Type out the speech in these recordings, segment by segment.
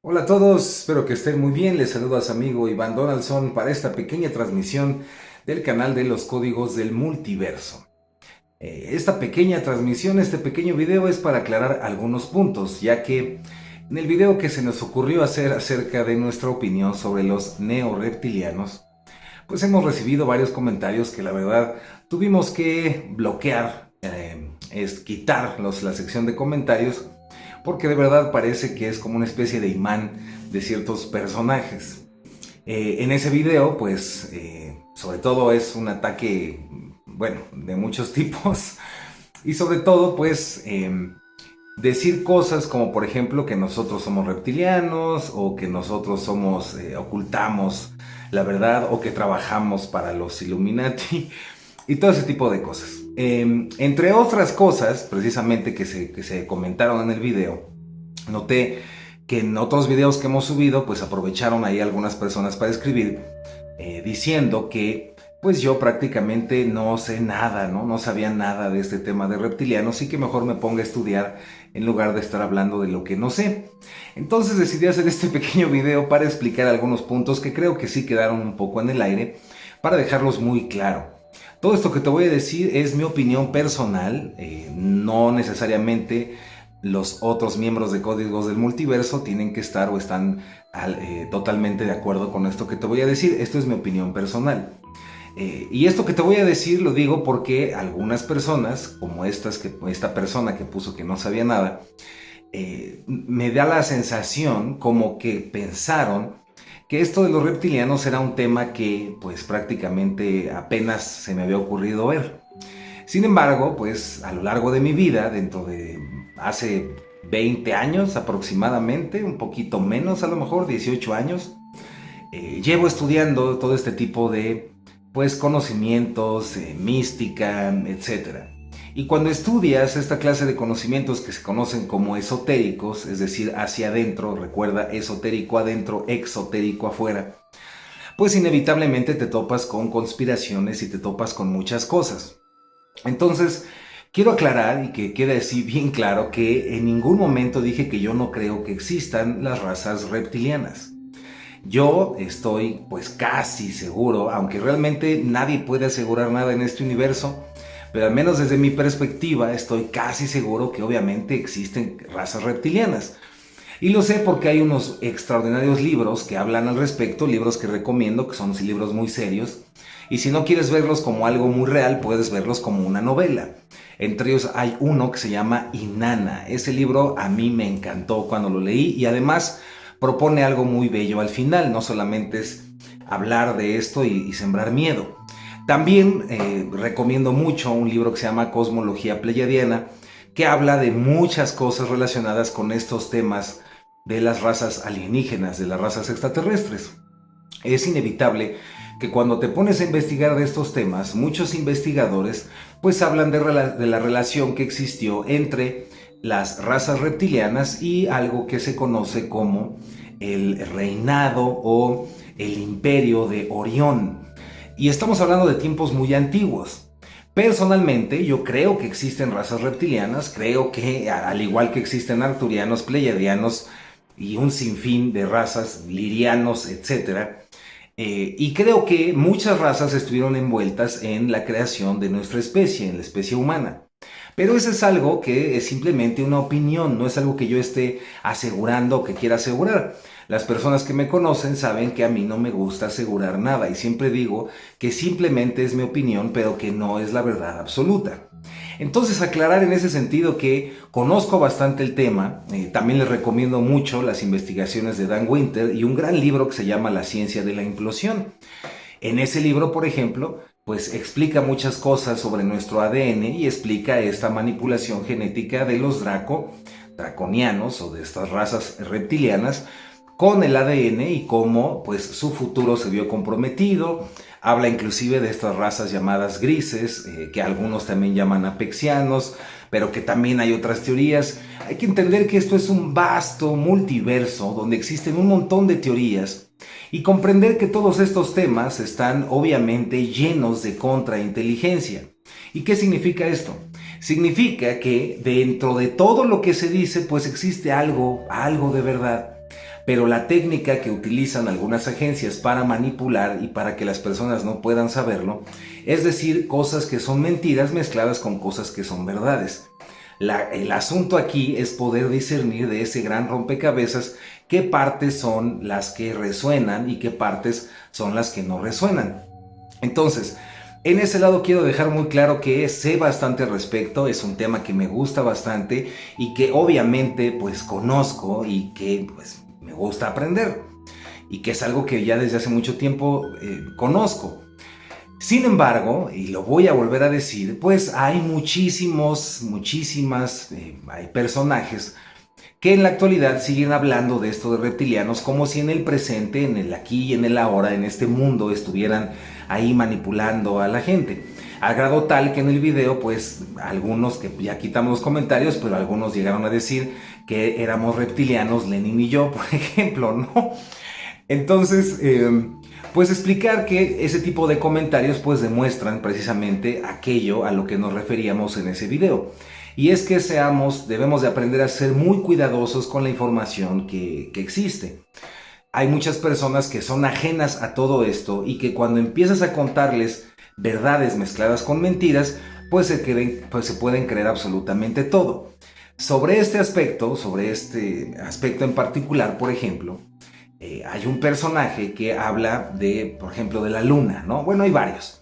Hola a todos, espero que estén muy bien. Les saludo a su amigo Iván Donaldson para esta pequeña transmisión del canal de los códigos del multiverso. Esta pequeña transmisión, este pequeño video es para aclarar algunos puntos, ya que en el video que se nos ocurrió hacer acerca de nuestra opinión sobre los neoreptilianos, pues hemos recibido varios comentarios que la verdad tuvimos que bloquear, es quitar la sección de comentarios, porque de verdad parece que es como una especie de imán de ciertos personajes. En ese video, pues, sobre todo es un ataque, bueno, de muchos tipos, y sobre todo, pues, decir cosas como, por ejemplo, que nosotros somos reptilianos, o que nosotros somos, ocultamos la verdad, o que trabajamos para los Illuminati, y todo ese tipo de cosas. Entre otras cosas, precisamente que se comentaron en el video, noté que en otros videos que hemos subido, pues aprovecharon ahí algunas personas para escribir, diciendo que pues yo prácticamente no sé nada, ¿no? No sabía nada de este tema de reptilianos y que mejor me ponga a estudiar en lugar de estar hablando de lo que no sé. Entonces decidí hacer este pequeño video para explicar algunos puntos que creo que sí quedaron un poco en el aire, para dejarlos muy claro. Todo esto que te voy a decir es mi opinión personal, no necesariamente los otros miembros de Códigos del Multiverso tienen que estar o están totalmente de acuerdo con esto que te voy a decir. Esto es mi opinión personal. Y esto que te voy a decir lo digo porque algunas personas, como esta persona que puso que no sabía nada, me da la sensación como que pensaron que esto de los reptilianos era un tema que pues prácticamente apenas se me había ocurrido ver. Sin embargo, pues a lo largo de mi vida, dentro de hace 20 años aproximadamente, un poquito menos, a lo mejor 18 años, llevo estudiando todo este tipo de pues conocimientos, mística, etcétera. Y cuando estudias esta clase de conocimientos que se conocen como esotéricos, es decir, hacia adentro, recuerda, esotérico adentro, exotérico afuera, pues inevitablemente te topas con conspiraciones y te topas con muchas cosas. Entonces, quiero aclarar y que quede así bien claro que en ningún momento dije que yo no creo que existan las razas reptilianas. Yo estoy pues casi seguro, aunque realmente nadie puede asegurar nada en este universo, pero al menos desde mi perspectiva estoy casi seguro que obviamente existen razas reptilianas. Y lo sé porque hay unos extraordinarios libros que hablan al respecto, libros que recomiendo, que son libros muy serios. Y si no quieres verlos como algo muy real, puedes verlos como una novela. Entre ellos hay uno que se llama Inanna. Ese libro a mí me encantó cuando lo leí y además propone algo muy bello al final. No solamente es hablar de esto y sembrar miedo. También recomiendo mucho un libro que se llama Cosmología Pleyadiana, que habla de muchas cosas relacionadas con estos temas de las razas alienígenas, de las razas extraterrestres. Es inevitable que cuando te pones a investigar de estos temas, muchos investigadores pues hablan de la relación que existió entre las razas reptilianas y algo que se conoce como el reinado o el imperio de Orión. Y estamos hablando de tiempos muy antiguos. Personalmente, yo creo que existen razas reptilianas, creo que al igual que existen arturianos, pleiadianos y un sinfín de razas, lirianos, etcétera, y creo que muchas razas estuvieron envueltas en la creación de nuestra especie, en la especie humana. Pero eso es algo que es simplemente una opinión, no es algo que yo esté asegurando o que quiera asegurar. Las personas que me conocen saben que a mí no me gusta asegurar nada y siempre digo que simplemente es mi opinión, pero que no es la verdad absoluta. Entonces, aclarar en ese sentido que conozco bastante el tema, también les recomiendo mucho las investigaciones de Dan Winter y un gran libro que se llama La ciencia de la implosión. En ese libro, por ejemplo, pues explica muchas cosas sobre nuestro ADN y explica esta manipulación genética de los draconianos o de estas razas reptilianas con el ADN y cómo pues su futuro se vio comprometido. Habla inclusive de estas razas llamadas grises, que algunos también llaman apexianos, pero que también hay otras teorías. Hay que entender que esto es un vasto multiverso donde existen un montón de teorías y comprender que todos estos temas están obviamente llenos de contrainteligencia. ¿Y qué significa esto? Significa que dentro de todo lo que se dice, pues existe algo de verdad. Pero la técnica que utilizan algunas agencias para manipular y para que las personas no puedan saberlo, es decir, cosas que son mentiras mezcladas con cosas que son verdades. El asunto aquí es poder discernir de ese gran rompecabezas qué partes son las que resuenan y qué partes son las que no resuenan. Entonces, en ese lado quiero dejar muy claro que sé bastante al respecto, es un tema que me gusta bastante y que obviamente pues conozco y que pues me gusta aprender y que es algo que ya desde hace mucho tiempo conozco. Sin embargo, y lo voy a volver a decir, pues hay hay personajes que en la actualidad siguen hablando de esto de reptilianos como si en el presente, en el aquí y en el ahora, en este mundo estuvieran ahí manipulando a la gente. Al grado tal que en el video, pues algunos, que ya quitamos los comentarios, pero algunos llegaron a decir que éramos reptilianos, Lenin y yo, por ejemplo, ¿no? Entonces, pues explicar que ese tipo de comentarios pues demuestran precisamente aquello a lo que nos referíamos en ese video. Y es que debemos de aprender a ser muy cuidadosos con la información que existe. Hay muchas personas que son ajenas a todo esto y que cuando empiezas a contarles verdades mezcladas con mentiras, pues se pueden creer absolutamente todo. Sobre este aspecto en particular, por ejemplo, hay un personaje que habla por ejemplo, de la luna, ¿no? Bueno, hay varios.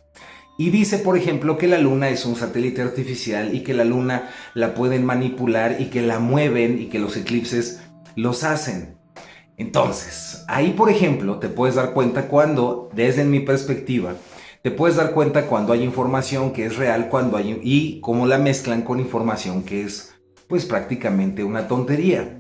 Y dice, por ejemplo, que la luna es un satélite artificial y que la luna la pueden manipular y que la mueven y que los eclipses los hacen. Entonces, ahí, por ejemplo, te puedes dar cuenta desde mi perspectiva, te puedes dar cuenta cuando hay información que es real y cómo la mezclan con información que es, pues, prácticamente una tontería.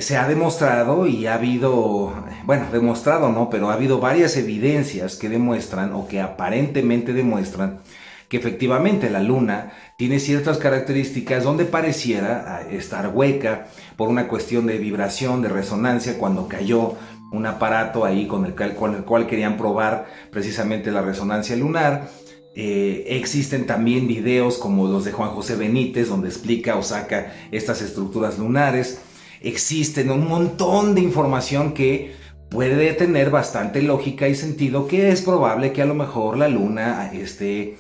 Se ha demostrado y ha habido, bueno, demostrado no, pero ha habido varias evidencias que demuestran o que aparentemente demuestran que efectivamente la luna tiene ciertas características donde pareciera estar hueca por una cuestión de vibración, de resonancia, cuando cayó un aparato ahí con el cual querían probar precisamente la resonancia lunar. Existen también videos como los de Juan José Benítez, donde explica o saca estas estructuras lunares. Existen un montón de información que puede tener bastante lógica y sentido, que es probable que a lo mejor la luna esté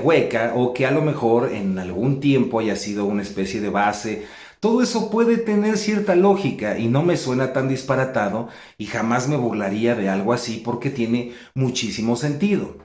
hueca o que a lo mejor en algún tiempo haya sido una especie de base. Todo eso puede tener cierta lógica y no me suena tan disparatado y jamás me burlaría de algo así porque tiene muchísimo sentido.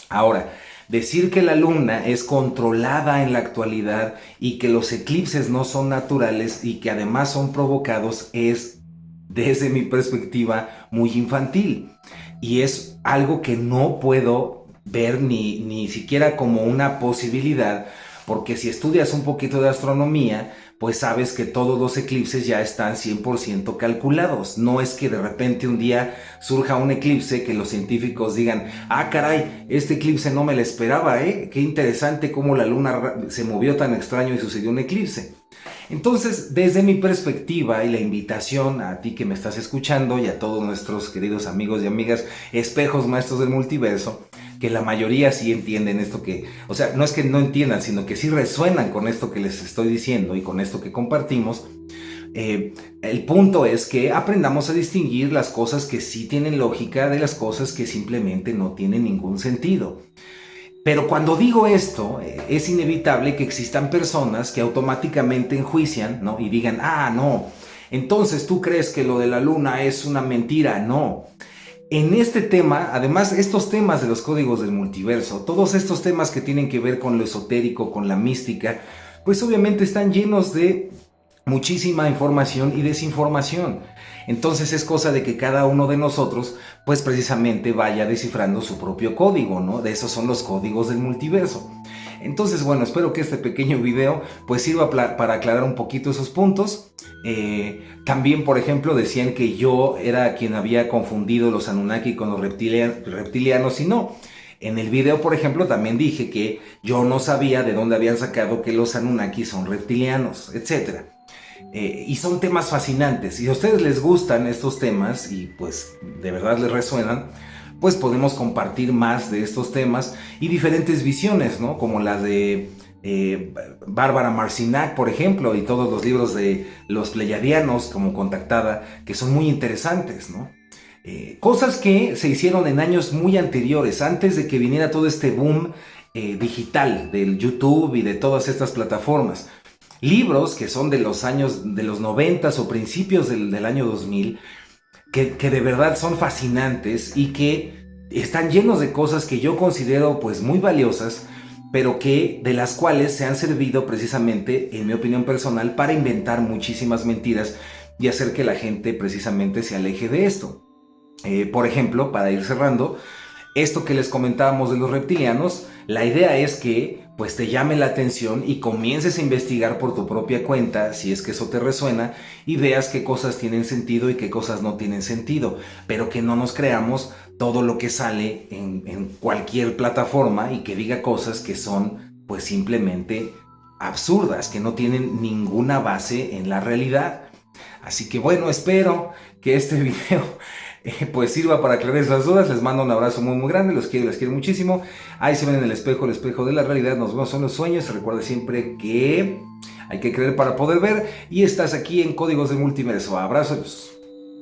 Ahora, decir que la luna es controlada en la actualidad y que los eclipses no son naturales y que además son provocados es, desde mi perspectiva, muy infantil. Y es algo que no puedo ver ni siquiera como una posibilidad, porque si estudias un poquito de astronomía, pues sabes que todos los eclipses ya están 100% calculados. No es que de repente un día surja un eclipse que los científicos digan, ah caray, este eclipse no me lo esperaba, qué interesante cómo la luna se movió tan extraño y sucedió un eclipse. Entonces, desde mi perspectiva y la invitación a ti que me estás escuchando y a todos nuestros queridos amigos y amigas espejos maestros del multiverso, que la mayoría sí entienden esto o sea, no es que no entiendan, sino que sí resuenan con esto que les estoy diciendo y con esto que compartimos. El punto es que aprendamos a distinguir las cosas que sí tienen lógica de las cosas que simplemente no tienen ningún sentido. Pero cuando digo esto, es inevitable que existan personas que automáticamente enjuician, ¿no? Y digan, ah, no, entonces tú crees que lo de la luna es una mentira. No. En este tema, además, estos temas de los códigos del multiverso, todos estos temas que tienen que ver con lo esotérico, con la mística, pues obviamente están llenos de muchísima información y desinformación. Entonces es cosa de que cada uno de nosotros, pues precisamente vaya descifrando su propio código, ¿no? De esos son los códigos del multiverso. Entonces, bueno, espero que este pequeño video pues sirva para aclarar un poquito esos puntos. También, por ejemplo, decían que yo era quien había confundido los Anunnaki con los reptilianos y no. En el video, por ejemplo, también dije que yo no sabía de dónde habían sacado que los Anunnaki son reptilianos, etc. Y son temas fascinantes. Si a ustedes les gustan estos temas y pues de verdad les resuenan, pues podemos compartir más de estos temas y diferentes visiones, ¿no? Como la de Bárbara Marcinac, por ejemplo, y todos los libros de los pleyadianos, como Contactada, que son muy interesantes, ¿no? Cosas que se hicieron en años muy anteriores, antes de que viniera todo este boom digital del YouTube y de todas estas plataformas. Libros que son de los años de los 90 o principios del año 2000, que de verdad son fascinantes y que están llenos de cosas que yo considero pues muy valiosas, pero que de las cuales se han servido precisamente, en mi opinión personal, para inventar muchísimas mentiras y hacer que la gente precisamente se aleje de esto. Por ejemplo, para ir cerrando, esto que les comentábamos de los reptilianos, la idea es que pues te llame la atención y comiences a investigar por tu propia cuenta, si es que eso te resuena, y veas qué cosas tienen sentido y qué cosas no tienen sentido, pero que no nos creamos todo lo que sale en cualquier plataforma y que diga cosas que son pues simplemente absurdas, que no tienen ninguna base en la realidad. Así que bueno, espero que este video pues sirva para aclarar esas dudas. Les mando un abrazo muy grande, los quiero, les quiero muchísimo. Ahí se ven en el espejo de la realidad. Nos vemos en los sueños. Recuerda siempre que hay que creer para poder ver. Y estás aquí en Códigos de Multiverso. Abrazos.